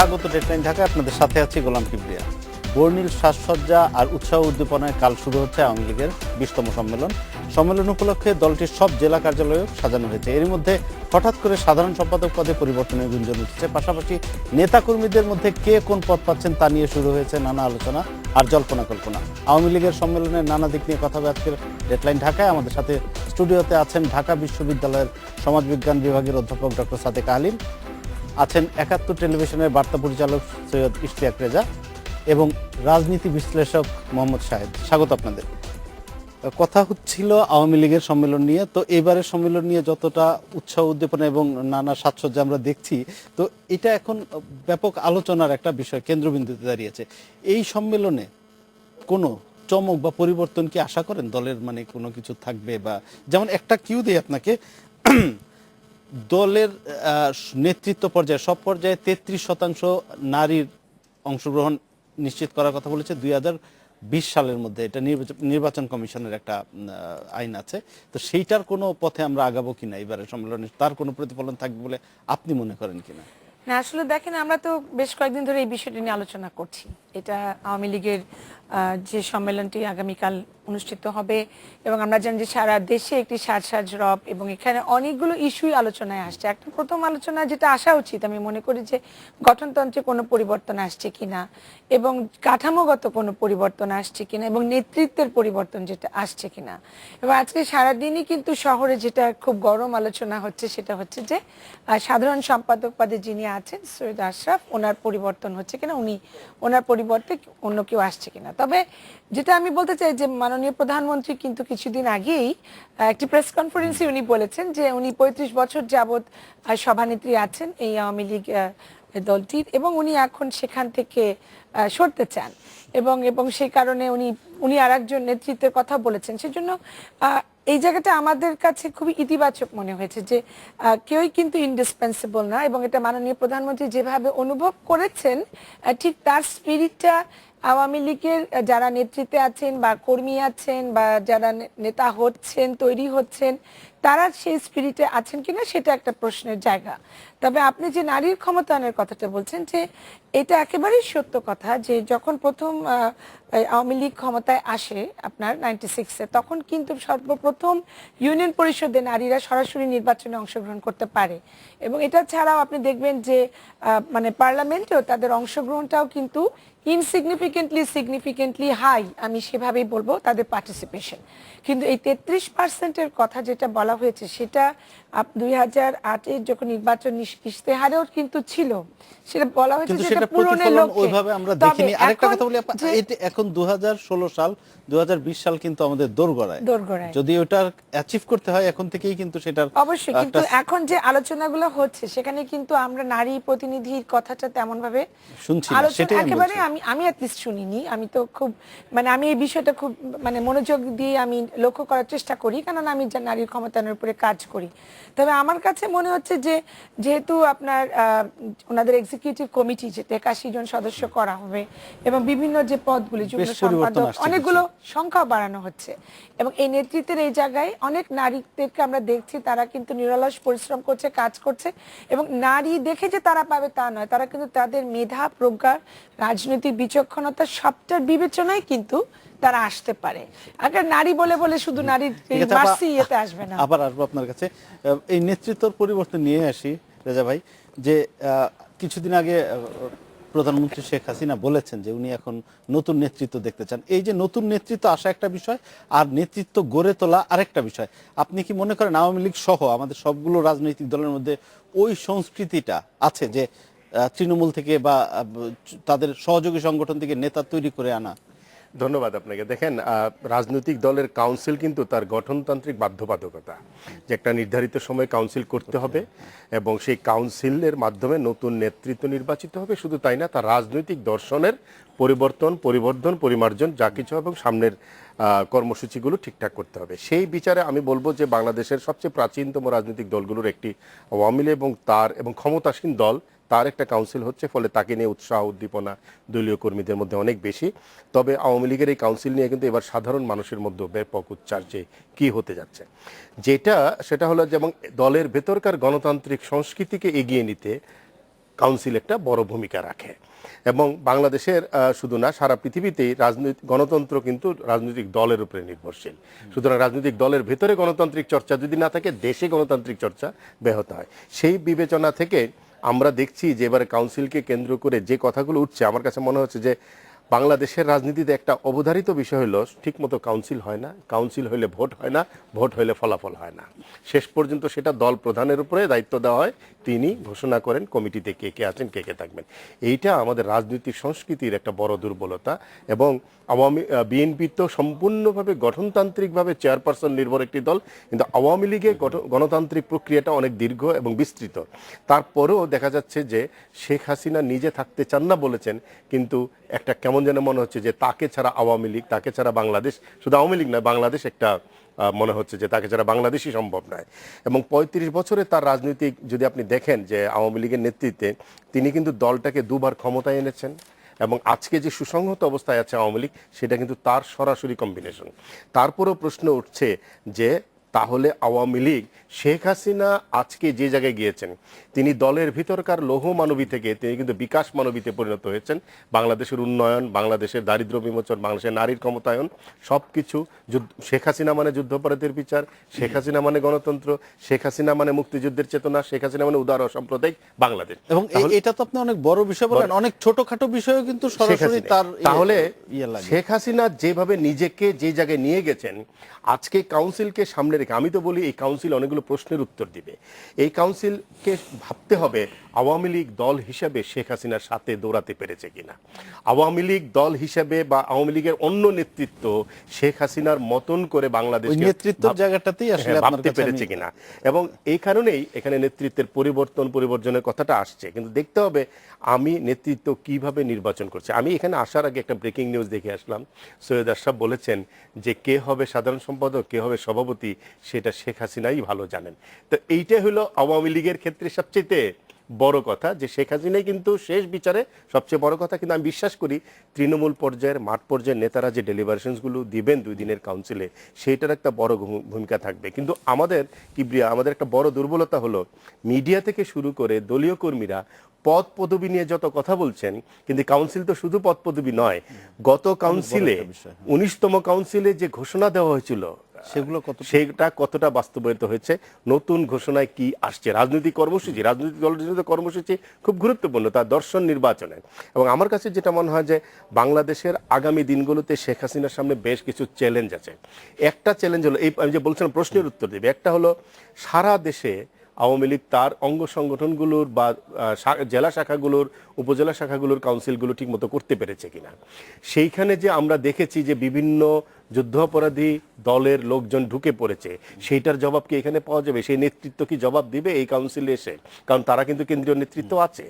স্বাগত ডেডলাইন ঢাকায়, আপনাদের সাথে আছি গোলাম কিবরিয়া। বর্ণিল সাজসজ্জা আর উৎসাহ উদ্দীপনায় কাল শুরু হচ্ছে আওয়ামী লীগের 20তম সম্মেলন। সম্মেলন উপলক্ষে দলটির সব জেলা কার্যালয়ে সাজানো হয়েছে। এর মধ্যে হঠাৎ করে সাধারণ সম্পাদক পদে পরিবর্তনের গুঞ্জন উঠেছে। পাশাপাশি নেতাকর্মীদের মধ্যে কে কোন পদ পাচ্ছেন তা নিয়ে শুরু হয়েছে নানা আলোচনা আর জল্পনা কল্পনা। আওয়ামী লীগের সম্মেলনের নানা দিক নিয়ে কথা হবে আজকের ডেডলাইন ঢাকায়। আমাদের সাথে স্টুডিওতে আছেন ঢাকা বিশ্ববিদ্যালয়ের সমাজবিজ্ঞান বিভাগের অধ্যাপক ডক্টর সাদেক আলীম, আছেন 71 টেলিভিশনের বার্তা পরিচালক সৈয়দ ইশতিয়াক রেজা এবং রাজনীতি বিশ্লেষক মোহাম্মদ শাহেদ। স্বাগত আপনাদের। কথা হচ্ছিল আওয়ামী লীগের সম্মেলন নিয়ে। তো এবারের সম্মেলন নিয়ে যতটা উৎসাহ উদ্দীপনা এবং নানা সাজসজ্জা আমরা দেখছি, তো এটা এখন ব্যাপক আলোচনার একটা বিষয়, কেন্দ্রবিন্দুতে দাঁড়িয়েছে। এই সম্মেলনে কোনো চমক বা পরিবর্তন কি আশা করেন? দলের মানে কোনো কিছু থাকবে? বা যেমন একটা কিউ দিই আপনাকে, দলের নেতৃত্ব পর্যায়ে সব পর্যায়ে 33% নারীর অংশগ্রহণ নিশ্চিত করার কথা বলেছে 2020 সালের মধ্যে। এটা নির্বাচন কমিশনের একটা আইন আছে। তো সেইটার কোনো পথে আমরা আগাবো কিনা এবারে সম্মেলনে, তার কোনো প্রতিফলন থাকবে বলে আপনি মনে করেন কিনা? না, আসলে দেখেন, আমরা তো বেশ কয়েকদিন ধরে এই বিষয়টি নিয়ে আলোচনা করছি। এটা আওয়ামী লীগের যে সম্মেলনটি আগামীকাল অনুষ্ঠিত হবে এবং আমরা জানি যে সারা দেশে একটি সাজ রব এবং এখানে অনেকগুলো ইস্যুই আলোচনায় আসছে। একটা প্রথম আলোচনা যেটা আসা উচিত, আমি মনে করি যে গঠনতন্ত্রে কোনো পরিবর্তন আসছে কিনা এবং কাঠামোগত কোনো পরিবর্তন আসছে কিনা এবং নেতৃত্বের পরিবর্তন যেটা আসছে কিনা। এবং আজকে সারাদিনই কিন্তু শহরে যেটা খুব গরম আলোচনা হচ্ছে সেটা হচ্ছে যে সাধারণ সম্পাদক পদে যিনি আছেন সৈয়দ আশরাফ, ওনার পরিবর্তন হচ্ছে কিনা, ওনার পরিবর্তে অন্য কেউ আসছে কিনা। তবে যেটা আমি বলতে চাই যে মাননীয় প্রধানমন্ত্রী কিন্তু কিছুদিন আগেই একটি প্রেস কনফারেন্সে উনি বলেছেন যে উনি 35 বছর যাবৎ সভানেত্রী আছেন এই আওয়ামী লীগ দলটির এবং উনি এখন সেখান থেকে সরতে চান এবং সেই কারণে উনি আর একজন নেতৃত্বের কথা বলেছেন। সেজন্য এই জায়গাটা আমাদের কাছে খুবই ইতিবাচক মনে হয়েছে যে কেউই কিন্তু ইন্ডিসপেন্সিবল না এবং এটা মাননীয় প্রধানমন্ত্রী যেভাবে অনুভব করেছেন ঠিক তার স্পিরিটটা আওয়ামী লীগের যারা নেতৃত্বে আছেন বা কর্মী আছেন বা যারা নেতা হচ্ছেন, তৈরি হচ্ছেন, তারা সেই স্পিরিটে আছেন কিনা সেটা একটা প্রশ্নের জায়গা। তবে আপনি যে নারীর ক্ষমতায়নের কথাটা বলছেন, যে এটা একেবারেই সত্য কথা যে যখন প্রথম আওয়ামী লীগ ক্ষমতায় আসে আপনার 96-এ, তখন কিন্তু সর্বপ্রথম ইউনিয়ন পরিষদে নারীরা সরাসরি নির্বাচনে অংশগ্রহণ করতে পারে এবং এটা ছাড়াও আপনি দেখবেন যে মানে পার্লামেন্টেও তাদের অংশগ্রহণটাও কিন্তু সিগনিফিকেন্টলি হাই, আমি সেভাবেই বলবো তাদের পার্টিসিপেশন। কিন্তু এই 33%-এর কথা যেটা বলা হয়েছে সেটা 2008-এ যখন নির্বাচন ইশতেহারেও কিন্তু ছিল, সেটা বলা হয়েছে যে এটা পূরণের লক্ষ্যে। ওইভাবে আমরা দেখিনি। আরেকটা কথা বলি, এখন 2016 সাল 2020 সাল কিন্তু আমাদের দোরগোড়ায়, যদি ওটা অ্যাচিভ করতে হয় এখন থেকেই কিন্তু সেটার অবশ্যই। কিন্তু এখন যে আলোচনাগুলো হচ্ছে সেখানে কিন্তু আমরা নারী প্রতিনিধির কথাটা তেমন ভাবে শুনছি না, সেটাই একেবারে আমি অ্যাটলিস্ট শুনিনি। আমি তো খুব আমি এই বিষয়টা খুব মনোযোগ দিয়ে আমি লক্ষ্য করার চেষ্টা করি, কারণ আমি নারীর ক্ষমতায়নের উপরে কাজ করি। তবে আমার কাছে মনে হচ্ছে যে যেহেতু আপনার ওনাদের এক্সিকিউটিভ কমিটি যে 81 জন সদস্য করা হবে এবং বিভিন্ন যে পদগুলি যুগ্ম সম্পাদক অনেকগুলো সংখ্যা বাড়ানো হচ্ছে এবং এই নেতৃত্বের এই জায়গায় অনেক নারীদেরকে আমরা দেখছি তারা কিন্তু নিরলস পরিশ্রম করছে, কাজ করছে এবং নারী দেখে যে তারা পাবে তা নয়, তারা কিন্তু তাদের মেধা, প্রজ্ঞা, রাজনৈতিক বিচক্ষণতা সবটার বিবেচনায় কিন্তু তারা আসতে পারে। আগে নারী বলে বলে শুধু নারীর মার্সি এতে আসবে না। আবার আসবো আপনার কাছে। এই নেতৃত্বের পরিবর্তন নিয়ে আসি রেজা ভাই, যে কিছুদিন আগে প্রধানমন্ত্রী শেখ হাসিনা বলেছেন যে উনি এখন নতুন নেতৃত্ব দেখতে চান। এই যে নতুন নেতৃত্ব আসা একটা বিষয় আর নেতৃত্ব গড়ে তোলা আরেকটা বিষয়। আপনি কি মনে করেন আওয়ামী লীগ সহ আমাদের সবগুলো রাজনৈতিক দলের মধ্যে ওই সংস্কৃতিটা আছে যে তৃণমূল থেকে বা তাদের সহযোগী সংগঠন থেকে নেতা তৈরি করে আনা? ধন্যবাদ আপনাকে। দেখেন, রাজনৈতিক দলের কাউন্সিল কিন্তু তার গঠনতান্ত্রিক বাধ্যবাধকতা যে একটা নির্ধারিত সময় কাউন্সিল করতে হবে এবং সেই কাউন্সিলের মাধ্যমে নতুন নেতৃত্ব নির্বাচিত হবে। শুধু তাই না, তার রাজনৈতিক দর্শনের পরিবর্ধন, পরিমার্জন যা কিছু এবং সামনের কর্মসূচিগুলো ঠিকঠাক করতে হবে। সেই বিচারে আমি বলবো যে বাংলাদেশের সবচেয়ে প্রাচীনতম রাজনৈতিক দলগুলোর একটি আওয়ামী লীগ এবং ক্ষমতাসীন দল, তার একটা কাউন্সিল হচ্ছে, ফলে তাকে নিয়ে উৎসাহ উদ্দীপনা দলীয় কর্মীদের মধ্যে অনেক বেশি। তবে আওয়ামী লীগের এই কাউন্সিল নিয়ে কিন্তু এবার সাধারণ মানুষের মধ্যে ব্যাপক উচ্চার যে কী হতে যাচ্ছে, সেটা হলো যেমন দলের ভেতরকার গণতান্ত্রিক সংস্কৃতিকে এগিয়ে নিতে কাউন্সিল একটা বড় ভূমিকা রাখে। এবং বাংলাদেশের শুধু না, সারা পৃথিবীতেই গণতন্ত্র কিন্তু রাজনৈতিক দলের উপরে নির্ভরশীল। সুতরাং রাজনৈতিক দলের ভেতরে গণতান্ত্রিক চর্চা যদি না থাকে, দেশে গণতান্ত্রিক চর্চা ব্যাহত হয়। সেই বিবেচনা থেকে আমরা দেখছি যে এবারে কাউন্সিলকে কেন্দ্র করে যে কথাগুলো উঠছে, আমার কাছে মনে হচ্ছে যে বাংলাদেশের রাজনীতিতে একটা অবধারিত বিষয় হলো ঠিকমতো কাউন্সিল হয় না, কাউন্সিল হইলে ভোট হয় না, ভোট হইলে ফলাফল হয় না। শেষ পর্যন্ত সেটা দল প্রধানের উপরে দায়িত্ব দেওয়া হয়, তিনি ঘোষণা করেন কমিটিতে কে কে আছেন, কে কে থাকবেন। এইটা আমাদের রাজনৈতিক সংস্কৃতির একটা বড় দুর্বলতা। এবং বিএনপি তো সম্পূর্ণভাবে গঠনতান্ত্রিকভাবে চেয়ারপারসন নির্ভর একটি দল, কিন্তু আওয়ামী লীগের গণতান্ত্রিক প্রক্রিয়াটা অনেক দীর্ঘ এবং বিস্তৃত। তারপরেও দেখা যাচ্ছে যে শেখ হাসিনা নিজে থাকতে চান না বলেছেন, কিন্তু একটা কেমন যেন মনে হচ্ছে যে তাকে ছাড়া আওয়ামী লীগ, তাকে ছাড়া বাংলাদেশ, শুধু আওয়ামী লীগ নয়, বাংলাদেশ একটা মনে হচ্ছে যে তাকে ছাড়া বাংলাদেশই সম্ভব নয়। এবং ৩৫ বছরে তার রাজনৈতিক যদি আপনি দেখেন যে আওয়ামী লীগের নেতৃত্বে তিনি কিন্তু দলটাকে দুবার ক্ষমতায় এনেছেন, এবং আজকে যে সুসংহত অবস্থায় আছে আওয়ামী লীগ, সেটা কিন্তু তার সরাসরি কম্বিনেশন। তারপরেও প্রশ্ন উঠছে যে তাহলে আওয়ামী লীগ, শেখ হাসিনা আজকে যে জায়গায় গিয়েছেন, তিনি দলের ভিতরকার লৌহ মানবী থেকে তিনি কিন্তু বিকাশ মানবীতে পরিণত হয়েছেন। বাংলাদেশের উন্নয়ন, বাংলাদেশের দারিদ্র্য বিমোচন, বাংলাদেশের নারীর ক্ষমতায়ন, সব কিছু। শেখ হাসিনা মানে যুদ্ধাপরাধের বিচার, শেখ হাসিনা মানে গণতন্ত্র, শেখ হাসিনা মানে মুক্তিযুদ্ধের চেতনা, শেখ হাসিনা মানে উদার অসাম্প্রদায়িক বাংলাদেশ। এবং এটা তো আপনি অনেক বড় বিষয় বলেন, অনেক ছোটখাটো বিষয়ও কিন্তু সরাসরি তার তাহলে শেখ হাসিনা যেভাবে নিজেকে যে জায়গায় নিয়ে গেছেন, আজকে কাউন্সিলকে সামনে রেখে আমি তো বলি এই কাউন্সিল অনেকগুলো প্রশ্নের উত্তর দিবে। এই কাউন্সিলকে ভাবতে হবে আওয়ামী লীগ দল হিসাবে শেখ হাসিনার সাথে দৌড়াতে পেরেছে কিনা, আওয়ামী লীগ দল হিসাবে বা আওয়ামী লীগের অন্য নেতৃত্ব শেখ হাসিনার মতন করে বাংলাদেশ নেতৃত্বের জায়গাটাতেই আসলে ভাবতে পেরেছে কিনা। এবং এই কারণেই এখানে নেতৃত্বের পরিবর্তনের কথাটা আসছে। কিন্তু দেখতে হবে আমি নেতৃত্ব কিভাবে নির্বাচন করছি। আমি এখানে আসার আগে একটা ব্রেকিং নিউজ দেখে আসলাম, সৈয়দ আশরাফ বলেছেন যে কে হবে সাধারণ সম্পাদক, কে হবে সভাপতি, সেটা শেখ হাসিনাই ভালো জানেন। তো এইটাই হলো আওয়ামী লীগের ক্ষেত্রে সবচেয়ে বড় কথা, যে শেখ হাসিনাই কিন্তু শেষ বিচারে সবচেয়ে বড় কথা। কিন্তু আমি বিশ্বাস করি তৃণমূল পর্যায়ের, মাঠ পর্যায়ের নেতারা যে ডেলিভারেশনসগুলো দিবেন 2 দিনের কাউন্সিলে, সেইটার একটা বড় ভূমিকা থাকবে। কিন্তু আমাদের কিবরিয়া, আমাদের একটা বড় দুর্বলতা হলো মিডিয়া থেকে শুরু করে দলীয় কর্মীরা পদ পদবি নিয়ে যত কথা বলছেন, কিন্তু কাউন্সিল তো শুধু পদ পদবি নয়। গত কাউন্সিলে 19তম কাউন্সিলে যে ঘোষণা দেওয়া হয়েছিল, সেটা কতটা বাস্তবায়িত হয়েছে, নতুন ঘোষণায় কি আসছে। রাজনৈতিক দলের কর্মসূচি খুব গুরুত্বপূর্ণ, তার দর্শন নির্বাচনে। এবং আমার কাছে যেটা মনে হয় যে বাংলাদেশের আগামী দিনগুলোতে শেখ হাসিনার সামনে বেশ কিছু চ্যালেঞ্জ আছে। একটা চ্যালেঞ্জ হলো, এই আমি যে বলছিলাম প্রশ্নের উত্তর দেবে, একটা হলো সারা দেশে আওয়ামী লীগ তার অঙ্গ সংগঠনগুলোর বা জেলা শাখাগুলোর, উপজেলা শাখাগুলোর কাউন্সিলগুলো ঠিকমতো করতে পেরেছে কিনা। সেইখানে যে আমরা দেখেছি যে বিভিন্ন যুদ্ধাপরাধী দলের লোকজন ঢুকে পড়েছে, সেইটার জবাব কি এখানে পাওয়া যাবে? সেই নেতৃত্ব কি জবাব দিবে এই কাউন্সিলে এসে? কারণ তারা কিন্তু কেন্দ্রীয় নেতৃত্ব আছে।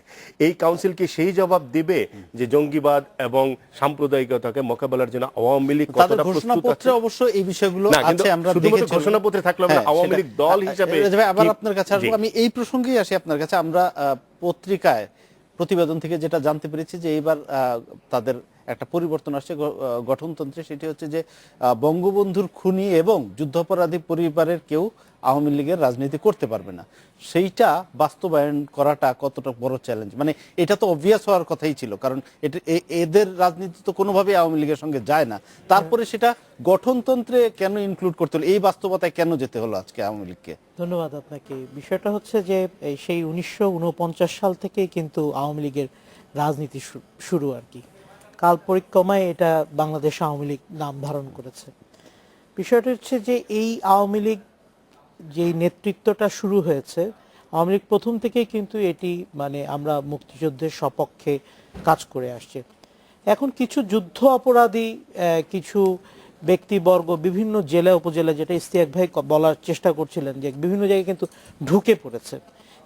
এই কাউন্সিল কি সেই জবাব দিবে যে জঙ্গিবাদ এবং সাম্প্রদায়িকতাকে মোকাবেলার জন্য আওয়ামী লীগ কতটা প্রস্তুত আছে? অবশ্য এই বিষয়গুলো আছে, আমরা শুধুমাত্র ঘোষণাপত্রে থাকলে আমরা আওয়ামী লীগ দল হিসেবে আবার আপনার কাছে আসবো। আমি এই প্রসঙ্গেই আসি আপনার কাছে। আমরা পত্রিকায় প্রতিবেদন থেকে যেটা জানতে পেরেছি যে এইবার তাদের একটা পরিবর্তন আসছে গঠনতন্ত্রে, সেটি হচ্ছে যে বঙ্গবন্ধুর খুনি এবং যুদ্ধাপরাধী পরিবারের কেউ আওয়ামী লীগের রাজনীতি করতে পারবে না। সেইটা বাস্তবায়ন করাটা কতটা বড় চ্যালেঞ্জ? মানে এটা তো অবভিয়াস হওয়ার কথাই ছিল, কারণ এদের রাজনীতি তো কোনোভাবেই আওয়ামী লীগের সঙ্গে যায় না। তারপরে সেটা গঠনতন্ত্রে কেন ইনক্লুড করতে হলো? এই বাস্তবতায় কেন যেতে হলো আজকে আওয়ামী লীগকে? ধন্যবাদ আপনাকে। বিষয়টা হচ্ছে যে সেই 1949 সাল থেকেই কিন্তু আওয়ামী লীগের রাজনীতি শুরু আর কি। কাল পরিক্রমায় এটা বাংলাদেশ আওয়ামী লীগ নাম ধারণ করেছে। বিষয়টা হচ্ছে যে এই আওয়ামী লীগ যেই নেতৃত্বটা শুরু হয়েছে, আওয়ামী লীগ প্রথম থেকেই কিন্তু এটি মানে আমরা মুক্তিযুদ্ধের সপক্ষে কাজ করে আসছে। এখন কিছু যুদ্ধ অপরাধী কিছু ব্যক্তিবর্গ বিভিন্ন জেলা উপজেলা, যেটা ইস্তিয়াক ভাই বলার চেষ্টা করছিলেন, যে বিভিন্ন জায়গায় কিন্তু ঢুকে পড়েছে।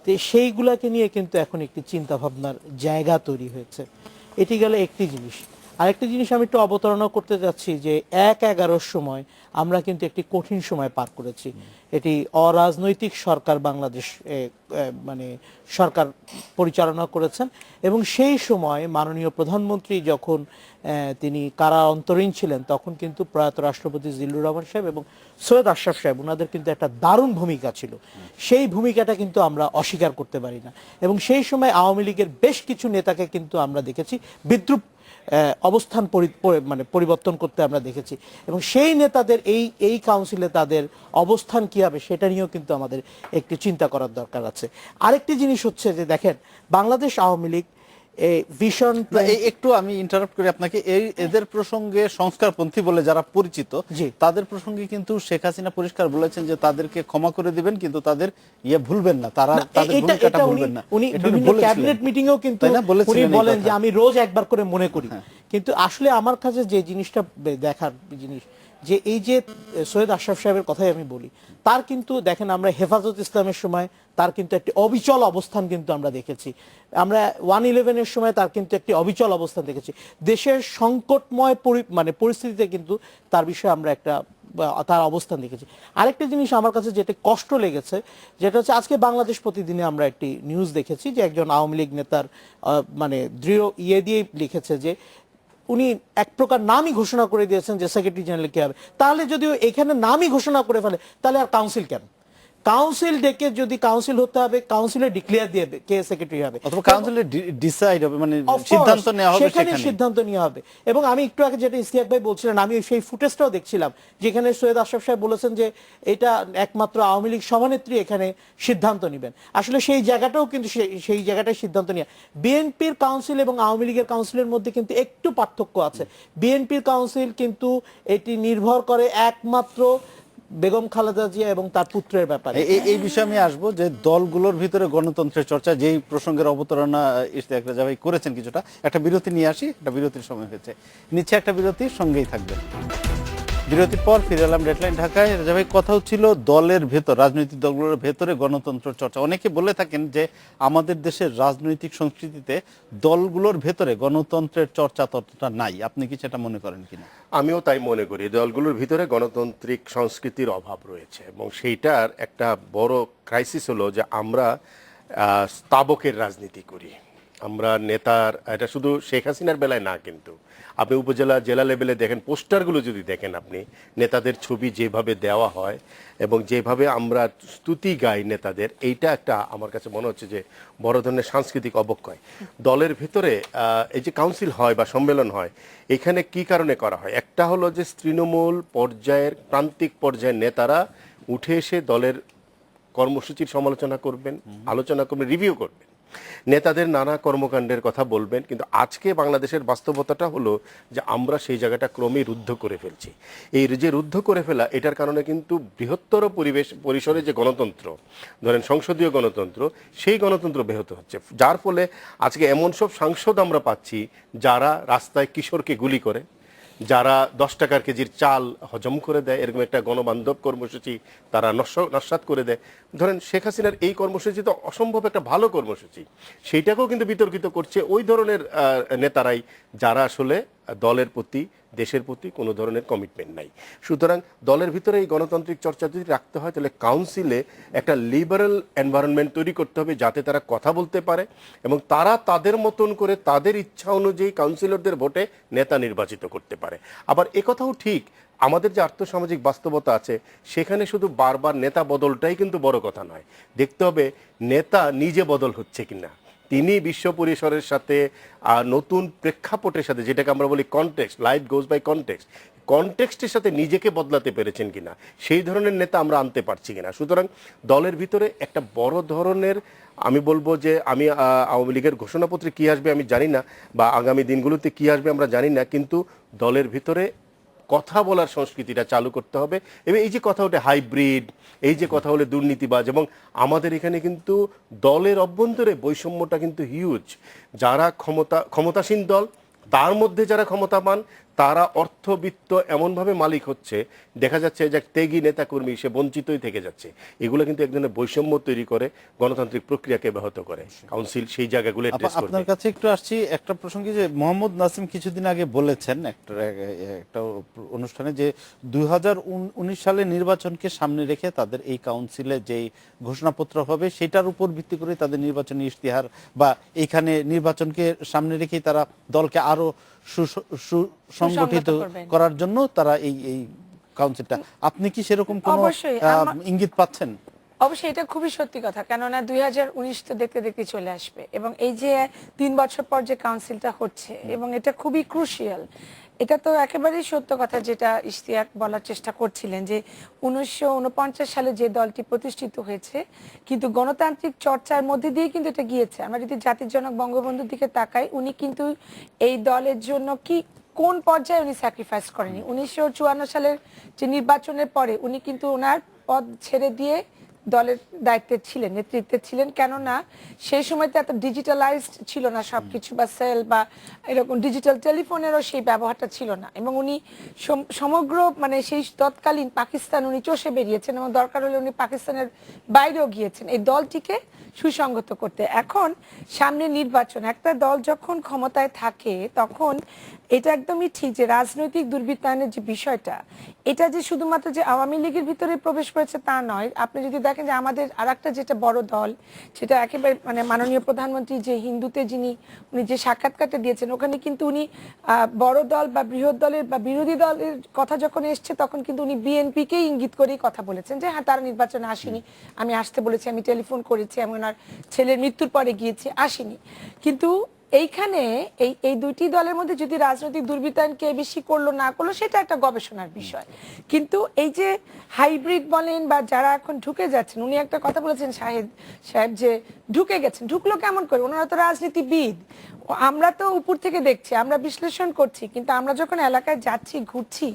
তো সেইগুলাকে নিয়ে কিন্তু এখন একটি চিন্তা ভাবনার জায়গা তৈরি হয়েছে। এটি গেল একটি জিনিস। আরেকটা জিনিস আমি একটু অবতারণা করতে যাচ্ছি যে 1/11 সময় আমরা কিন্তু একটি কঠিন সময় পার করেছি। এটি অরাজনৈতিক সরকার বাংলাদেশ মানে সরকার পরিচালনা করেছেন, এবং সেই সময় মাননীয় প্রধানমন্ত্রী যখন তিনি কারা অন্তরীণ ছিলেন তখন কিন্তু প্রয়াত রাষ্ট্রপতি জিল্লুর রহমান সাহেব এবং সৈয়দ আশরাফ সাহেব ওনাদের কিন্তু একটা দারুণ ভূমিকা ছিল। সেই ভূমিকাটা কিন্তু আমরা অস্বীকার করতে পারি না, এবং সেই সময় আওয়ামী লীগের বেশ কিছু নেতাকে কিন্তু আমরা দেখেছি বিদ্রুপ অবস্থান মানে পরিবর্তন করতে আমরা দেখেছি, এবং সেই নেতাদের এই কাউন্সিলে তাদের অবস্থান কি হবে সেটা নিয়েও কিন্তু আমাদের একটু চিন্তা করার দরকার আছে। আরেকটি জিনিস হচ্ছে যে দেখেন, বাংলাদেশ আওয়ামী লীগ ভিশন একটু আমি ইন্টারাপ্ট করি আপনাকে, এদের প্রসঙ্গে সংস্কারপন্থী বলে যারা পরিচিত জি। তাদের প্রসঙ্গে কিন্তু শেখ হাসিনা পরিষ্কার বলেছেন যে তাদেরকে ক্ষমা করে দিবেন, কিন্তু তাদের ভুলবেন না, তারা তাদের ভূমিকাটা ভুলবেন না। উনি এটা বিভিন্ন বলেছিলেন। ক্যাবিনেট মিটিংয়েও কিন্তু তাই না? বলেছিলেন উনি এই বলেন কথা। যে আমি রোজ একবার করে মনে করি। কিন্তু আসলে আমার কাছে যে জিনিসটা দেখার জিনিস যে এই যে সৈয়দ আশরাফ সাহেবের কথাই আমি বলি, তার কিন্তু দেখেন আমরা হেফাজত ইসলামের সময় তার কিন্তু একটি অবিচল অবস্থান কিন্তু আমরা দেখেছি, আমরা 1/11-এর সময় তার কিন্তু একটি অবিচল অবস্থান দেখেছি। দেশের সংকটময় মানে পরিস্থিতিতে কিন্তু তার বিষয়ে আমরা একটা তার অবস্থান দেখেছি। আরেকটা জিনিস আমার কাছে যেটা কষ্ট লেগেছে, যেটা হচ্ছে আজকে বাংলাদেশ প্রতিদিনে আমরা একটি নিউজ দেখেছি যে একজন আওয়ামী লীগ নেতার মানে দৃঢ় দিয়ে লিখেছে যে উনি এক প্রকার নামই ঘোষণা করে দিয়েছেন যে সেক্রেটারি জেনারেল কি হবে। তাহলে যদিও এখানে নামই ঘোষণা করে ফেলে তাহলে আর কাউন্সিল কেন? কাউন্সিল ডেকে যদি কাউন্সিল হতে হবে, কাউন্সিলে ডিক্লেয়ার দিয়ে কে সেক্রেটারি হবে, অথবা কাউন্সিলে ডিসাইড হবে, মানে সিদ্ধান্ত নেওয়া হবে, সেখানে সিদ্ধান্ত নেওয়া হবে। এবং আমি একটু আগে যেটা ইস্তিয়াক ভাই বলছিলেন, আমি সেই ফুটেজটাও দেখছিলাম যেখানে সৈয়দ আশরাফ সাহেব বলেছেন যে এটা একমাত্র আওয়ামী লীগ সভানেত্রী এখানে সিদ্ধান্ত নেবেন। আসলে সেই জায়গাটাও কিন্তু সেই জায়গাটায় সিদ্ধান্ত নেওয়া। বিএনপির কাউন্সিল এবং আওয়ামী লীগের কাউন্সিলের মধ্যে কিন্তু একটু পার্থক্য আছে। বিএনপির কাউন্সিল কিন্তু এটি নির্ভর করে একমাত্র বেগম খালেদা জিয়া এবং তার পুত্রের ব্যাপারে। এই বিষয়ে আমি আসবো যে দলগুলোর ভিতরে গণতন্ত্রের চর্চা, যেই প্রসঙ্গের অবতারণা ইশতিয়াক রেজা ভাই করেছেন কিছুটা, একটা বিরতি নিয়ে আসি, একটা বিরতির সময় হয়েছে, নিচ্ছে একটা বিরতির সঙ্গেই থাকবেন। বিরতির পর ফিরে এলাম ডেডলাইন ঢাকায়। রেজা ভাই, কথা হচ্ছিল দলের ভেতর, রাজনৈতিক দলগুলোর ভেতরে গণতন্ত্র চর্চা। অনেকে বলে থাকেন যে আমাদের দেশের রাজনৈতিক সংস্কৃতিতে দলগুলোর ভেতরে গণতন্ত্রের চর্চা ততটা নাই, আপনি কি সেটা মনে করেন কিনা? আমিও তাই মনে করি, দলগুলোর ভিতরে গণতান্ত্রিক সংস্কৃতির অভাব রয়েছে, এবং সেইটার একটা বড় ক্রাইসিস হলো যে আমরা স্তাবকের রাজনীতি করি। আমরা নেতার, এটা শুধু শেখ হাসিনার বেলায় না, কিন্তু আপনি উপজেলা জেলা লেভেলে দেখেন, পোস্টারগুলো যদি দেখেন আপনি, নেতাদের ছবি যেভাবে দেওয়া হয় এবং যেভাবে আমরা স্তুতি গাই নেতাদের, এইটা একটা আমার কাছে মনে হচ্ছে যে বড় ধরনের সাংস্কৃতিক অবক্ষয়। দলের ভিতরে এই যে কাউন্সিল হয় বা সম্মেলন হয়, এখানে কি কারণে করা হয়? একটা হলো যে তৃণমূল পর্যায়ের, প্রান্তিক পর্যায়ের নেতারা উঠে এসে দলের কর্মসূচির সমালোচনা করবেন, আলোচনা করবেন, রিভিউ করবেন, নেতাদের নানা কর্মকাণ্ডের কথা বলবেন। কিন্তু আজকে বাংলাদেশের বাস্তবতাটা হলো যে আমরা সেই জায়গাটা ক্রমেই রুদ্ধ করে ফেলছি। এই যে রুদ্ধ করে ফেলা, এটার কারণে কিন্তু বৃহত্তর পরিসরে যে গণতন্ত্র, ধরেন সংসদীয় গণতন্ত্র, সেই গণতন্ত্র ব্যাহত হচ্ছে। যার ফলে আজকে এমন সব সাংসদ আমরা পাচ্ছি যারা রাস্তায় কিশোরকে গুলি করে, যারা 10 টাকার কেজির চাল হজম করে দেয়, এরকম একটা গণবান্ধব কর্মসূচি তারা নস্যাৎ করে দেয়। ধরেন শেখ হাসিনার এই কর্মসূচি তো অসম্ভব একটা ভালো কর্মসূচি, সেইটাকেও কিন্তু বিতর্কিত করছে ওই ধরনের নেতারাই, যারা আসলে দলের প্রতি, দেশের প্রতি কোনো ধরনের কমিটমেন্ট নাই। সুতরাং দলের ভিতরে এই গণতান্ত্রিক চর্চা যদি রাখতে হয়, তাহলে কাউন্সিলে একটা লিবারেল এনভায়রনমেন্ট তৈরি করতে হবে, যাতে তারা কথা বলতে পারে এবং তারা তাদের মতন করে তাদের ইচ্ছা অনুযায়ী কাউন্সিলরদের ভোটে নেতা নির্বাচিত করতে পারে। আবার একথাও ঠিক, আমাদের যে আর্থসামাজিক বাস্তবতা আছে, সেখানে শুধু বারবার নেতা বদলটাই কিন্তু বড় কথা নয়, দেখতে হবে নেতা নিজে বদল হচ্ছে কিনা, তিনি বিশ্ব পরিসরের সাথে নতুন প্রেক্ষাপটের সাথে, যেটাকে আমরা বলি context, life goes by context, কনটেক্সটের সাথে নিজেকে বদলাতে পেরেছেন কিনা, সেই ধরনের নেতা আমরা আনতে পারছি কিনা। সুতরাং দলের ভিতরে একটা বড় ধরনের, আমি বলবো যে আমি আওয়ামী লীগের ঘোষণাপত্রে কি আসবে আমি জানি না, বা আগামী দিনগুলোতে কি আসবে আমরা জানি না, কিন্তু দলের ভিতরে কথা বলার সংস্কৃতিটা চালু করতে হবে। এবং এই যে কথা ওঠে হাইব্রিড, এই যে কথা হলে দুর্নীতিবাজ, এবং আমাদের এখানে কিন্তু দলের অভ্যন্তরে বৈষম্যটা কিন্তু হিউজ। যারা ক্ষমতাসীন দল, তার মধ্যে যারা ক্ষমতা পান, তারা অর্থবিত্ত এমনভাবে মালিক হচ্ছে, দেখা যাচ্ছে যে এক ত্যাগী নেতাকর্মী সে বঞ্চিতই থেকে যাচ্ছে। এগুলো কিন্তু এক ধরনের বৈষম্য তৈরি করে, গণতান্ত্রিক প্রক্রিয়াকে ব্যাহত করে। কাউন্সিল সেই জায়গাগুলো অ্যাড্রেস করবে। আপনার কাছে একটু আসছি একটা প্রসঙ্গে, যে মোহাম্মদ নাসিম কিছুদিন আগে বলেছেন একটা অনুষ্ঠানে যে 2019 সালে নির্বাচনকে সামনে রেখে তাদের এই কাউন্সিলে যেই ঘোষণাপত্র হবে সেটার উপর ভিত্তি করে তাদের নির্বাচনী ইশতেহার, বা এইখানে নির্বাচনকে সামনে রেখেই তারা দলকে আরো সুসংগঠিত করার জন্য তারা এই কাউন্সিলটা, আপনি কি সেরকম কোনো অবশ্যই, ইঙ্গিত পাচ্ছেন? অবশ্যই এটা খুবই সত্যি কথা, কেননা 2019 তো দেখতে দেখতে চলে আসবে, এবং এই যে 3 বছর পর যে কাউন্সিলটা হচ্ছে, এবং এটা খুবই ক্রুশিয়াল। এটা তো একেবারেই সত্য কথা যেটা ইশতিয়াক বলার চেষ্টা করছিলেন, যে 1949 সালে যে দলটি প্রতিষ্ঠিত হয়েছে, কিন্তু গণতান্ত্রিক চর্চার মধ্যে দিয়ে কিন্তু এটা গিয়েছে। আমরা যদি জাতির জনক বঙ্গবন্ধুর দিকে তাকাই, উনি কিন্তু এই দলের জন্য কোন পর্যায়ে উনি স্যাক্রিফাইস করেনি। 1954 সালের যে নির্বাচনের পরে উনি কিন্তু ওনার পদ ছেড়ে দিয়ে দলের দায়িত্বে ছিলেন, নেতৃত্বে ছিলেন, কেননা সেই সময়তে এত ডিজিটালাইজড ছিল না সবকিছু, বা সেল বা এরকম ডিজিটাল টেলিফোনেরও সেই ব্যবহারটা ছিল না, এবং উনি সমগ্র মানে সেই তৎকালীন পাকিস্তান উনি চষে বেরিয়েছেন, এবং দরকার হলে উনি পাকিস্তানের বাইরেও গিয়েছেন এই দলটিকে সুসংগত করতে। এখন সামনে নির্বাচন, একটা দল যখন ক্ষমতায় থাকে তখন এটা একদমই ঠিক যে রাজনৈতিক দুর্বৃত্তায়নের যে বিষয়টা, এটা যে শুধুমাত্র যে আওয়ামী লীগের ভিতরে প্রবেশ করেছে তা নয়। আপনি যদি দেখেন যে আমাদের আরেকটা যেটা বড় দল, সেটা একেবারে মানে মাননীয় প্রধানমন্ত্রী যে হিন্দুতে উনি যে সাক্ষাৎকারটা দিয়েছেন, ওখানে কিন্তু উনি বড় দল বা বৃহৎ দলের বা বিরোধী দলের কথা যখন এসছে, তখন কিন্তু উনি বিএনপিকেই ইঙ্গিত করেই কথা বলেছেন যে হ্যাঁ, তারা নির্বাচনে আসেনি, আমি আসতে বলেছি, আমি টেলিফোন করেছি, আমি ওনার ছেলের মৃত্যুর পরে গিয়েছি, আসেনি। কিন্তু এইখানে এই দুইটি দলের মধ্যে যদি রাজনৈতিক দুর্বৃত্তায়ন কে বেশি করলো না করলো সেটা একটা গবেষণার বিষয়, কিন্তু এই যে হাইব্রিড বলেন বা যারা এখন ঢুকে যাচ্ছেন, উনি একটা কথা বলেছেন সাহেব যে ঢুকে গেছেন, ঢুকলো কেমন করে, ওনারা তো রাজনীতিবিদ, আমরা তো উপর থেকে দেখছি, আমরা বিশ্লেষণ করছি, কিন্তু আমরা যখন এলাকায় যাচ্ছি, ঘুরছি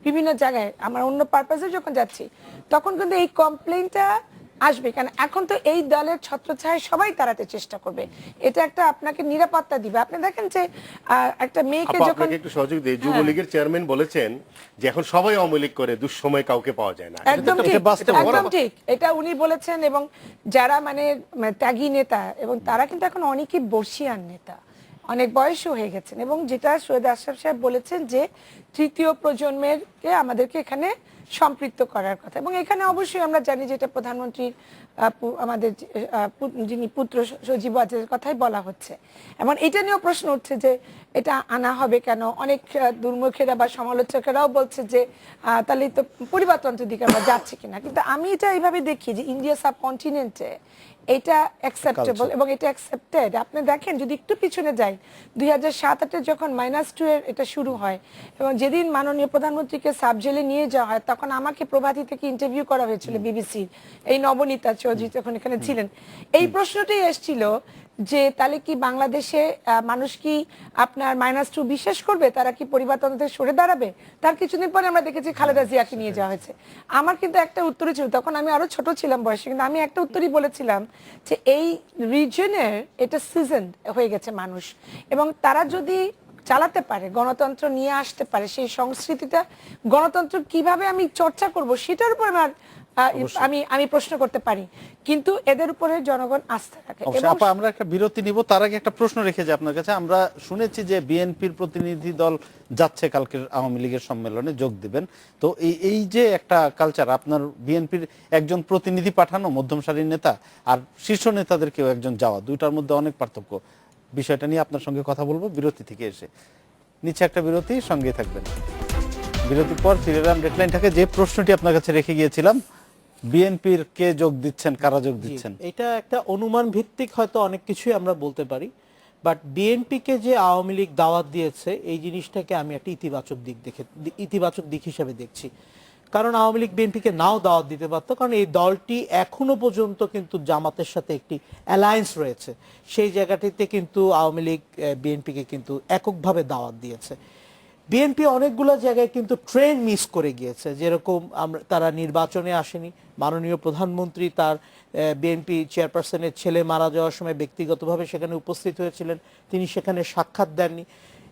বিভিন্ন জায়গায়, আমরা অন্য পারপাসে যখন যাচ্ছি, তখন কিন্তু এই কমপ্লেইনটা আসবে। কারণ এখন তো এই দলের ছত্রছায়ায় সবাই তাড়াতে চেষ্টা করবে, এটা একটা আপনাকে নিরাপত্তা দিবে। আপনি দেখেন যে একটা মেয়েকে যখন একটু সহযোগ দিই, যুবলীগের চেয়ারম্যান বলেছেন যে এখন সবাই আওয়ামী লীগ করে, দুঃসময় কাউকে পাওয়া যায় না। একদম ঠিক, একদম ঠিক, এটা উনি বলেছেন। এবং যারা মানে ত্যাগী নেতা, এবং তারা কিন্তু এখন অনেকে বর্ষিয়ান নেতা, অনেক বয়সও হয়ে গেছেন, এবং যেটা সৈয়দ আশরাফ সাহেব বলেছেন যে তৃতীয় প্রজন্মেরকে আমাদেরকে এখানে সম্পৃক্ত করার কথা। এবং এখানে অবশ্যই আমরা জানি যে এটা প্রধানমন্ত্রীর আমাদের যিনি পুত্র সজীব ওয়াজেদের কথাই বলা হচ্ছে, এবং এটা নিয়েও প্রশ্ন উঠছে যে এটা আনা হবে কেন। অনেক দুর্মুখেরা বা সমালোচকেরাও বলছে যে তাহলে তো পরিবারতন্ত্রের দিকে আমরা যাচ্ছি কিনা, কিন্তু আমি এটা এইভাবে দেখি যে ইন্ডিয়া সাবকন্টিনেন্টে এটা অ্যাকসেপ্টেবল এবং এটা অ্যাকসেপ্টেড। আপনি দেখেন যদি একটু পিছনে যাই, 2007-08-এ যখন -2 এর এটা শুরু হয়, এবং যেদিন মাননীয় প্রধানমন্ত্রীকে সাব জেলে নিয়ে যাওয়া হয়, তখন আমাকে প্রভাতী থেকে ইন্টারভিউ করা হয়েছিল বিবিসির, এই নবনীতা চৌধুরী তখন এখানে ছিলেন। এই প্রশ্নটাই এসেছিল যে তাহলে কি বাংলাদেশে মানুষ কি আপনার -2 বিশ্বাস করবে, তারা কি পরিবারতন্ত্রে সরে দাঁড়াবে? তার কিছুদিন পরে আমরা দেখেছি খালেদা জিয়াকে নিয়ে যাওয়া হয়েছে। আমার কিন্তু একটা উত্তরই ছিল, তখন আমি আরো ছোট ছিলাম বয়সে, কিন্তু আমি একটা উত্তরই বলেছিলাম যে এই রিজনের এটা সিজন হয়ে গেছে মানুষ, এবং তারা যদি চালাতে পারে, গণতন্ত্র নিয়ে আসতে পারে, সেই সংস্কৃতিটা গণতন্ত্র কিভাবে আমি চর্চা করব সেটার উপর আমি প্রশ্ন করতে পারি, কিন্তু এদের উপরে জনগণ আস্থা রাখে। আমরা একটা বিরতি নিব, তার আগে একটা প্রশ্ন রেখে যাই আপনার কাছে। আমরা শুনেছি যে বিএনপির প্রতিনিধি দল যাচ্ছে কালকের আওয়ামী লীগের সম্মেলনে যোগ দিবেন, তো এই যে একটা কালচার, আপনার বিএনপির একজন প্রতিনিধি পাঠানো মধ্যম সারির নেতা আর শীর্ষ নেতাদের কেউ একজন যাওয়া, দুইটার মধ্যে অনেক পার্থক্য। বিষয়টা নিয়ে আপনার সঙ্গে কথা বলবো বিরতি থেকে এসে। নিচে একটা বিরতি, সঙ্গে থাকবেন। বিরতির পর ফিরে এলাম ডেডলাইনটাকে, যে প্রশ্নটি আপনার কাছে রেখে গিয়েছিলাম, বিএনপির কে যোগ দিচ্ছেন, কারা যোগ দিচ্ছেন? এটা একটা অনুমান ভিত্তিক হয়তো অনেক কিছুই আমরা বলতে পারি, বাট বিএনপিকে যে আওয়ামী লীগ দাওয়াত দিয়েছে এই জিনিসটাকে আমি একটা ইতিবাচক দিক হিসেবে দেখছি। কারণ আওয়ামী লীগ বিএনপিকে নাও দাওয়াত দিতে পারতো, কারণ এই দলটি এখনো পর্যন্ত কিন্তু জামাতের সাথে একটি অ্যালায়েন্স রয়েছে, সেই জায়গাটিতে কিন্তু আওয়ামী লীগ বিএনপিকে কিন্তু এককভাবে দাওয়াত দিয়েছে। বিএনপি অনেকগুলো জায়গায় কিন্তু ট্রেন মিস করে গিয়েছে, যেরকম তারা নির্বাচনে আসেনি, মাননীয় প্রধানমন্ত্রী তার বিএনপি চেয়ারপারসনের ছেলে মারা যাওয়ার সময় ব্যক্তিগতভাবে সেখানে উপস্থিত হয়েছিলেন, তিনি সেখানে সাক্ষাৎ দেননি।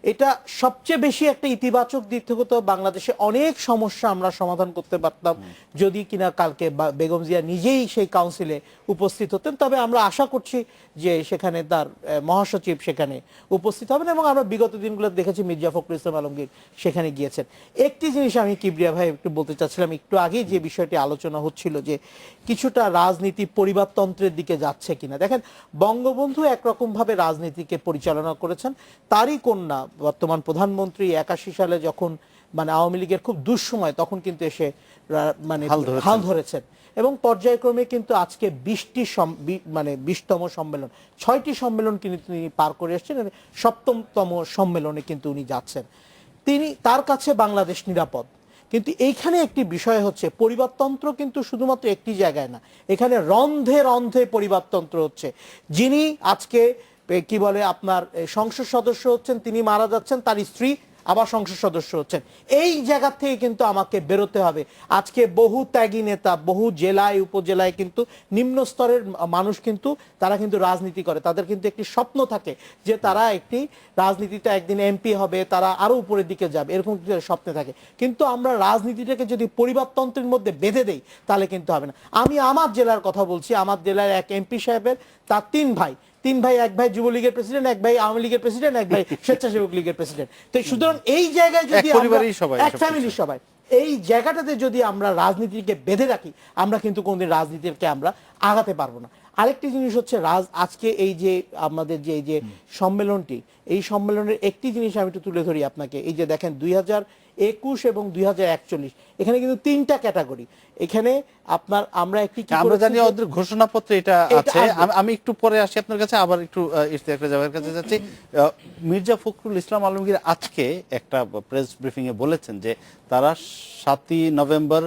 এটা সবচেয়ে বেশি একটা ইতিবাচক দিক থেকে তো বাংলাদেশে অনেক সমস্যা আমরা সমাধান করতে পারতাম যদি কিনা কালকে বেগম জিয়া নিজেই সেই কাউন্সিলে উপস্থিত হতেন। তবে আমরা আশা করছি যে সেখানে তার মহাসচিব সেখানে উপস্থিত হবেন, এবং আমরা বিগত দিনগুলো দেখেছি মির্জা ফখরুল ইসলাম আলমগীর সেখানে গিয়েছেন। একটি জিনিস আমি কিবরিয়া ভাই একটু বলতে চাচ্ছিলাম, একটু আগে যে বিষয়টি আলোচনা হচ্ছিল যে কিছুটা রাজনীতি পরিবারতন্ত্রের দিকে যাচ্ছে কিনা। দেখেন, বঙ্গবন্ধু একরকম ভাবে রাজনীতিকে পরিচালনা করেছেন, তারই কন্যা বর্তমান প্রধানমন্ত্রী 81 সালে যখন মানে আওয়ামী লীগের খুব দুঃসময় তখন কিন্তু এসে মানে হাল ধরেছেন, এবং পর্যায়ক্রমে কিন্তু আজকে 20টি মানে 20তম সম্মেলন, 6টি সম্মেলন কিন্তু তিনি পার করে এসেছেন, 7তম সম্মেলনে কিন্তু উনি যাচ্ছেন। তার কাছে বাংলাদেশ নিরাপদ। কিন্তু এইখানে একটি বিষয় হচ্ছে পরিবারতন্ত্র কিন্তু শুধুমাত্র একটি জায়গায় না, এখানে রন্ধে রন্ধে পরিবারতন্ত্র হচ্ছে। যিনি আজকে কি বলে আপনার সংসদ সদস্য হচ্ছেন, তিনি মারা যাচ্ছেন, তার স্ত্রী আবার সংসদ সদস্য হচ্ছেন। এই জায়গা থেকে কিন্তু আমাকে বেরোতে হবে। আজকে বহু ত্যাগী নেতা বহু জেলায় উপজেলায় কিন্তু নিম্ন স্তরের মানুষ কিন্তু তারা কিন্তু রাজনীতি করে, তাদের কিন্তু একটি স্বপ্ন থাকে যে তারা একটি রাজনীতিতে একদিন এমপি হবে, তারা আরো উপরের দিকে যাবে, এরকম স্বপ্নে থাকে। কিন্তু আমরা রাজনীতিটাকে যদি পরিবারতন্ত্রের মধ্যে বেঁধে দেই তাহলে কিন্তু হবে না। আমি আমার জেলার কথা বলছি, আমার জেলার এক এমপি সাহেবের তার 3 ভাই, এক ভাই যুবলীগের প্রেসিডেন্ট, এক ভাই আওয়ামী লীগের প্রেসিডেন্ট, এক ভাই স্বেচ্ছাসেবক লীগের প্রেসিডেন্ট। তো সুতরাং এই জায়গায় যদি এক ফ্যামিলি সবাই, এই জায়গাটাতে যদি আমরা রাজনীতিকে বেঁধে রাখি আমরা কিন্তু কোনদিন রাজনীতিকে আমরা আগাতে পারবো না। আরেকটি জিনিস হচ্ছে আজকে এই যে আমাদের যে এই যে সম্মেলনটি, এই সম্মেলনের একটি জিনিস আমি একটু তুলে ধরি আপনাকে। এই যে দেখেন 2021 এবং 2041 এখানে কিন্তু 3টা ক্যাটাগরি। এখানে আপনার আমরা একটি আমরা জানি ওদের ঘোষণাপত্রে এটা আছে। আমি একটু পরে আসি আপনার কাছে, আবার একটু ইশতিয়াক জাভেদের কাছে যাচ্ছি। মির্জা ফখরুল ইসলাম আলমগীর আজকে একটা প্রেস ব্রিফিং এ বলেছেন যে তারা 7ই নভেম্বর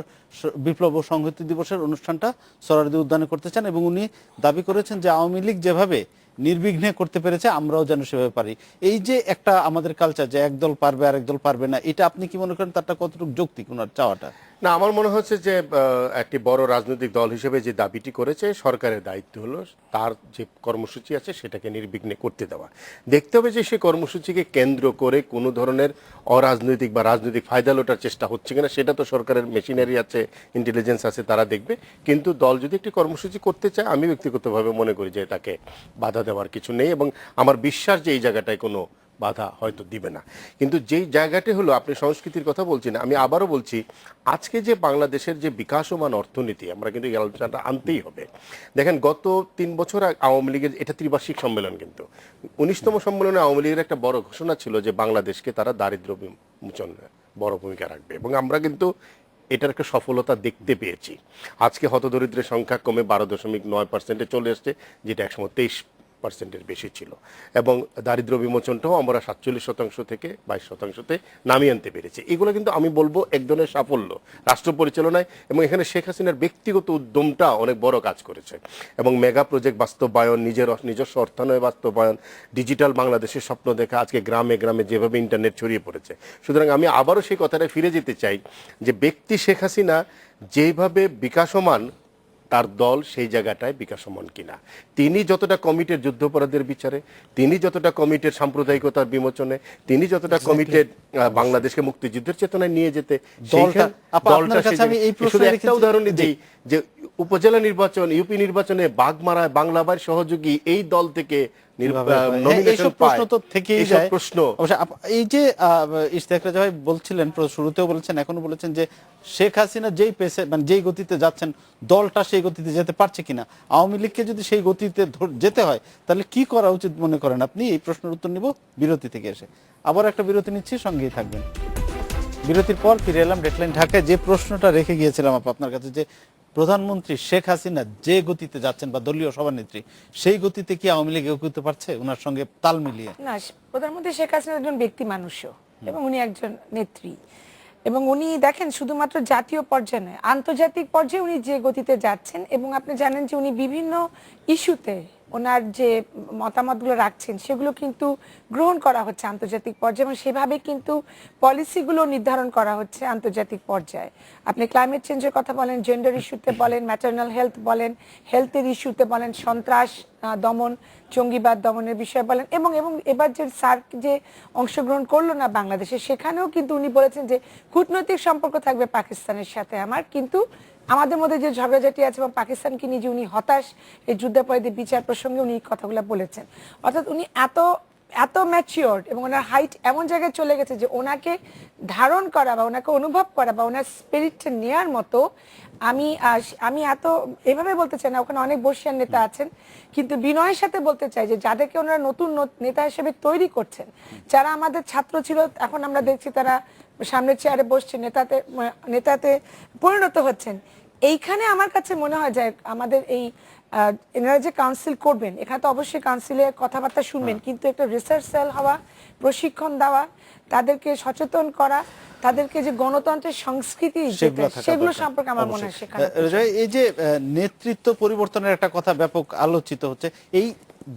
বিপ্লব ও সংহতি দিবসের অনুষ্ঠানটা সোহরাওয়ার্দী উদ্যানে করতে চান, এবং উনি দাবি করেছেন যে আওয়ামী লীগ যেভাবে নির্বিঘ্নে করতে পেরেছে আমরাও যেন সেভাবে পারি। এই যে একটা আমাদের কালচার যে একদল পারবে আর একদল পারবে না, এটা আপনি কি মনে করেন তারটা কতটুকু যৌক্তিক ওনার চাওয়াটা? না, আমার মনে হচ্ছে যে একটি বড় রাজনৈতিক দল হিসেবে যে দাবিটি করেছে, সরকারের দায়িত্ব হলো তার যে কর্মসূচি আছে সেটাকে নির্বিঘ্নে করতে দেওয়া। দেখতে হবে যে সেই কর্মসূচিকে কেন্দ্র করে কোনো ধরনের অরাজনৈতিক বা রাজনৈতিক ফায়দা লোটার চেষ্টা হচ্ছে কিনা, সেটা তো সরকারের মেশিনারি আছে, ইন্টেলিজেন্স আছে, তারা দেখবে। কিন্তু দল যদি একটি কর্মসূচি করতে চায়, আমি ব্যক্তিগতভাবে মনে করি যে তাকে বাধা দেওয়ার কিছু নেই, এবং আমার বিশ্বাস যে এই জায়গাটায় কোনো বাধা হয়তো দিবে না। কিন্তু যেই জায়গাটি হলো, আপনি সংস্কৃতির কথা বলছেন, আমি আবারও বলছি, আজকে যে বাংলাদেশের যে বিকাশমান অর্থনীতি, আমরা কিন্তু এই আলোচনাটা আনতেই হবে। দেখেন, গত 3 বছর আওয়ামী লীগের, এটা ত্রিবার্ষিক সম্মেলন, কিন্তু 19তম সম্মেলনে আওয়ামী লীগের একটা বড় ঘোষণা ছিল যে বাংলাদেশকে তারা দারিদ্র্য বিমোচনে বড় ভূমিকা রাখবে, এবং আমরা কিন্তু এটার একটা সফলতা দেখতে পেয়েছি। আজকে হতদরিদ্রের সংখ্যা কমে 12.9% চলে আসছে, যেটা একসময় 23% বেশি ছিল, এবং দারিদ্র্য বিমোচনটাও আমরা 47% থেকে 22%-তে নামিয়ে আনতে পেরেছি। এগুলো কিন্তু আমি বলবো এক ধরনের সাফল্য রাষ্ট্র পরিচালনায়, এবং এখানে শেখ হাসিনার ব্যক্তিগত উদ্যমটা অনেক বড় কাজ করেছে, এবং মেগা প্রজেক্ট বাস্তবায়ন, নিজস্ব অর্থায়ন বাস্তবায়ন, ডিজিটাল বাংলাদেশের স্বপ্ন দেখা, আজকে গ্রামে গ্রামে যেভাবে ইন্টারনেট ছড়িয়ে পড়েছে। সুতরাং আমি আবারও সেই কথাটায় ফিরে যেতে চাই যে ব্যক্তি শেখ হাসিনা যেভাবে বিকাশমান, তার দল সেই জায়গাটায় বিকাশমান কিনা। তিনি যতটা কমিটেড যুদ্ধাপরাধের বিচারে, তিনি যতটা কমিটেড সাম্প্রদায়িকতার বিমোচনে, তিনি যতটা কমিটেড বাংলাদেশকে মুক্তিযুদ্ধের চেতনায় নিয়ে যেতে, একটা উদাহরণ দিই যে উপজেলা নির্বাচন, ইউপি নির্বাচনে বাগমারায় বাংলাবাড়ির সহযোগী এই দল থেকে এই যে ইশতিয়াক রাজা ভাই বলছিলেন, শুরুতেও বলেছেন, এখনো বলেছেন যে শেখ হাসিনা যেই পেসে মানে যেই গতিতে যাচ্ছেন, দলটা সেই গতিতে যেতে পারছে কিনা। আওয়ামী লীগকে যদি সেই গতিতে যেতে হয় তাহলে কি করা উচিত মনে করেন আপনি? এই প্রশ্নের উত্তর নিব বিরতি থেকে এসে। আবার একটা বিরতি নিচ্ছি, সঙ্গেই থাকবেন। বিরতির পর ফিরে এলাম ডেডলাইন ঢাকায়। যে প্রশ্নটা রেখে গিয়েছিলাম আপনার কাছে, যে প্রধানমন্ত্রী শেখ হাসিনা যে গতিতে যাচ্ছেন বা দলীয় সভানেত্রী, সেই গতিতে কি আওয়ামী লীগ এগোতে পারছে ওনার সঙ্গে তাল মিলিয়ে? না, প্রধানমন্ত্রী শেখ হাসিনা একজন ব্যক্তি মানুষও, এবং উনি একজন নেত্রী, এবং উনি দেখেন শুধুমাত্র জাতীয় পর্যায়ে নয়, আন্তর্জাতিক পর্যায়ে উনি যে গতিতে যাচ্ছেন, এবং আপনি জানেন যে উনি বিভিন্ন ইস্যুতে ওনার যে মতামতগুলো রাখছেন সেগুলো কিন্তু গ্রহণ করা হচ্ছে আন্তর্জাতিক পর্যায়ে এবং সেভাবে কিন্তু পলিসিগুলো নির্ধারণ করা হচ্ছে আন্তর্জাতিক পর্যায়ে। আপনি ক্লাইমেট চেঞ্জের কথা বলেন, জেন্ডার ইস্যুতে বলেন, ম্যাটারনাল হেলথ বলেন, হেলথের ইস্যুতে বলেন, সন্ত্রাস দমন, জঙ্গিবাদ দমনের বিষয়ে বলেন, এবং এবার যে সার্ক যে অংশগ্রহণ করলো না বাংলাদেশে, সেখানেও কিন্তু উনি বলেছেন যে কূটনৈতিক সম্পর্ক থাকবে পাকিস্তানের সাথে আমার, কিন্তু আমাদের মধ্যে যে ঝগড়াঝাটি আছে এবং পাকিস্তানকে নিয়ে যে উনি হতাশ এই যুদ্ধাপরাধী বিচার প্রসঙ্গে উনি এই কথাগুলো বলেছেন। অর্থাৎ উনি এত ম্যাচিওর্ড এবং ওনার হাইট এমন জায়গায় চলে গেছে যে ওনাকে ধারণ করা বা ওনাকে অনুভব করা বা ওনার স্পিরিটটা নেওয়ার মতো আমি এত এভাবে বলতে চাই না, ওখানে অনেক বর্ষিয়ান নেতা আছেন, কিন্তু বিনয়ের সাথে বলতে চাই যে যাদেরকে ওনারা নতুন নেতা হিসেবে তৈরি করছেন, যারা আমাদের ছাত্র ছিল এখন আমরা দেখছি তারা সামনের চেয়ারে বসছে, নেতাতে পরিণত হচ্ছেন। এইখানে আমার কাছে মনে হয় যে আমাদের এই এনারা যে কাউন্সিল করবেন, এখানে তো অবশ্যই কাউন্সিলে কথাবার্তা শুনবেন, কিন্তু একটা রিসার্চ সেল হওয়া, প্রশিক্ষণ দেওয়া, তাদেরকে সচেতন করা, তাদেরকে যে গণতন্ত্রের সংস্কৃতি সেগুলো সম্পর্কে আমার মনে হয় সেখানে এই যে নেতৃত্ব পরিবর্তনের একটা কথা ব্যাপক আলোচিত হচ্ছে, এই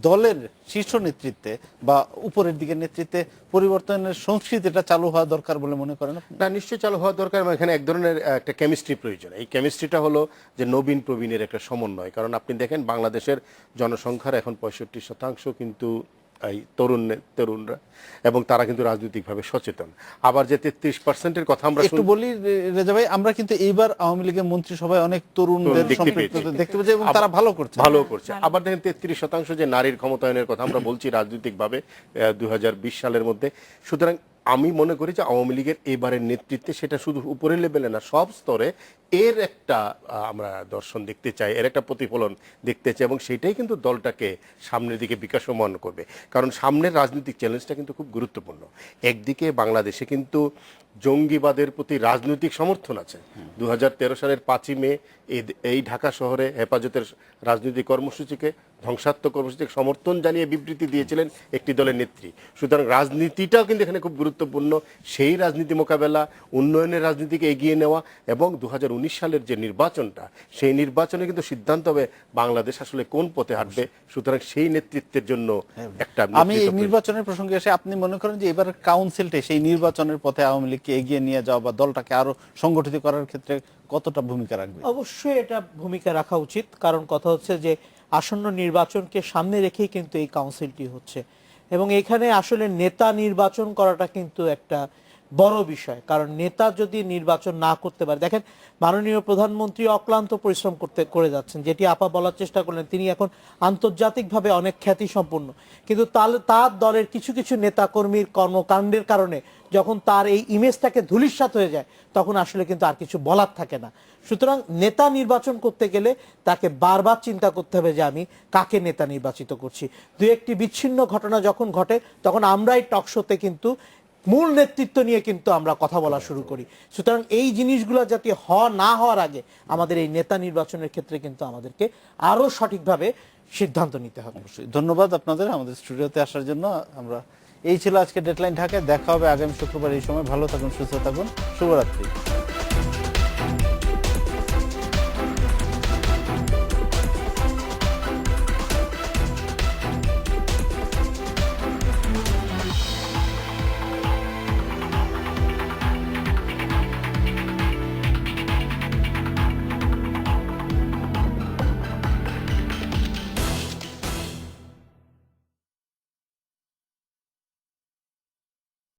দলের শীর্ষ নেতৃত্বে বা উপরের দিকের নেতৃত্বে পরিবর্তনের সংস্কৃতিটা চালু হওয়া দরকার বলে মনে করেন? না, নিশ্চয়ই চালু হওয়া দরকার। এবং এখানে এক ধরনের একটা কেমিস্ট্রি প্রয়োজন। এই কেমিস্ট্রিটা হলো যে নবীন প্রবীণের একটা সমন্বয়। কারণ আপনি দেখেন বাংলাদেশের জনসংখ্যার এখন 65% কিন্তু এই তরুণরা, এবং তারা কিন্তু রাজনৈতিকভাবে সচেতন। আবার যে 33%-এর কথা আমরা একটু বলি রেজা ভাই, আমরা কিন্তু এইবার আওয়ামী লীগের মন্ত্রিসভায় অনেক তরুণদের দেখতে পেয়েছি এবং তারা ভালো করছে। আবার দেখেন 33% যে নারীর ক্ষমতায়নের কথা আমরা বলছি রাজনৈতিকভাবে 2020 সালের মধ্যে। সুতরাং আমি মনে করি যে আওয়ামী লীগের এবারের নেতৃত্বে সেটা শুধু উপরের লেভেলে না, সব স্তরে এর একটা আমরা দর্শন দেখতে চাই, এর একটা প্রতিফলন দেখতে চাই, এবং সেটাই কিন্তু দলটাকে সামনের দিকে বিকাশমান করবে। কারণ সামনের রাজনৈতিক চ্যালেঞ্জটা কিন্তু খুব গুরুত্বপূর্ণ। একদিকে বাংলাদেশে কিন্তু জঙ্গিবাদের প্রতি রাজনৈতিক সমর্থন আছে। 2013 সালের 5ই মে এই ঢাকা শহরে হেফাজতের রাজনৈতিক কর্মসূচিকে, ধ্বংসাত্মক কর্মসূচিকে সমর্থন জানিয়ে বিবৃতি দিয়েছিলেন একটি দলের নেত্রী। সুতরাং রাজনীতিটাও কিন্তু এখানে খুব গুরুত্বপূর্ণ। সেই রাজনীতি মোকাবেলা, উন্নয়নের রাজনীতিকে এগিয়ে নেওয়া, এবং 2019 সালের যে নির্বাচনটা, সেই নির্বাচনে কিন্তু সিদ্ধান্ত হবে বাংলাদেশ আসলে কোন পথে হাঁটবে। সুতরাং সেই নেতৃত্বের জন্য একটা আমি এই নির্বাচনের প্রসঙ্গে এসে, আপনি মনে করেন যে এবার কাউন্সিলটা সেই নির্বাচনের পথে আওয়ামী লীগকে এগিয়ে নিয়ে যাওয়া বা দলটাকে আরো সংগঠিত করার ক্ষেত্রে কতটা ভূমিকা রাখবে? অবশ্যই এটা ভূমিকা রাখা উচিত। কারণ কথা হচ্ছে যে আসন্ন নির্বাচনকে সামনে রেখেই কিন্তু এই কাউন্সিলটি হচ্ছে, এবং এখানে আসলে নেতা নির্বাচন করাটা কিন্তু একটা বড় বিষয়। কারণ নেতা যদি নির্বাচন না করতে পারে, দেখেন মাননীয় প্রধানমন্ত্রী অক্লান্ত পরিশ্রম করে যাচ্ছেন, যেটি আপা বলার চেষ্টা করলেন, তিনি এখন আন্তর্জাতিকভাবে অনেক খ্যাতি সম্পন্ন, কিন্তু তার দলের কিছু কিছু নেতাকর্মীর কর্মকাণ্ডের কারণে যখন তার এই ইমেজটাকে ধূলিসাৎ হয়ে যায়, তখন আসলে কিন্তু আর কিছু বলার থাকে না। সুতরাং নেতা নির্বাচন করতে গেলে তাকে বারবার চিন্তা করতে হবে যে আমি কাকে নেতা নির্বাচিত করছি। দু একটি বিচ্ছিন্ন ঘটনা যখন ঘটে, তখন আমরাই টকশোতে কিন্তু মূল নেতৃত্ব নিয়ে কিন্তু আমরা কথা বলা শুরু করি। সুতরাং এই জিনিসগুলো যাতে না হওয়ার আগে আমাদের এই নেতা নির্বাচনের ক্ষেত্রে কিন্তু আমাদেরকে আরো সঠিকভাবে সিদ্ধান্ত নিতে হবে। ধন্যবাদ আপনাদের আমাদের স্টুডিওতে আসার জন্য। এই ছিল আজকে ডেডলাইন ঢাকায়। দেখা হবে আগামী শুক্রবার এই সময়। ভালো থাকুন, সুস্থ থাকুন, শুভরাত্রি।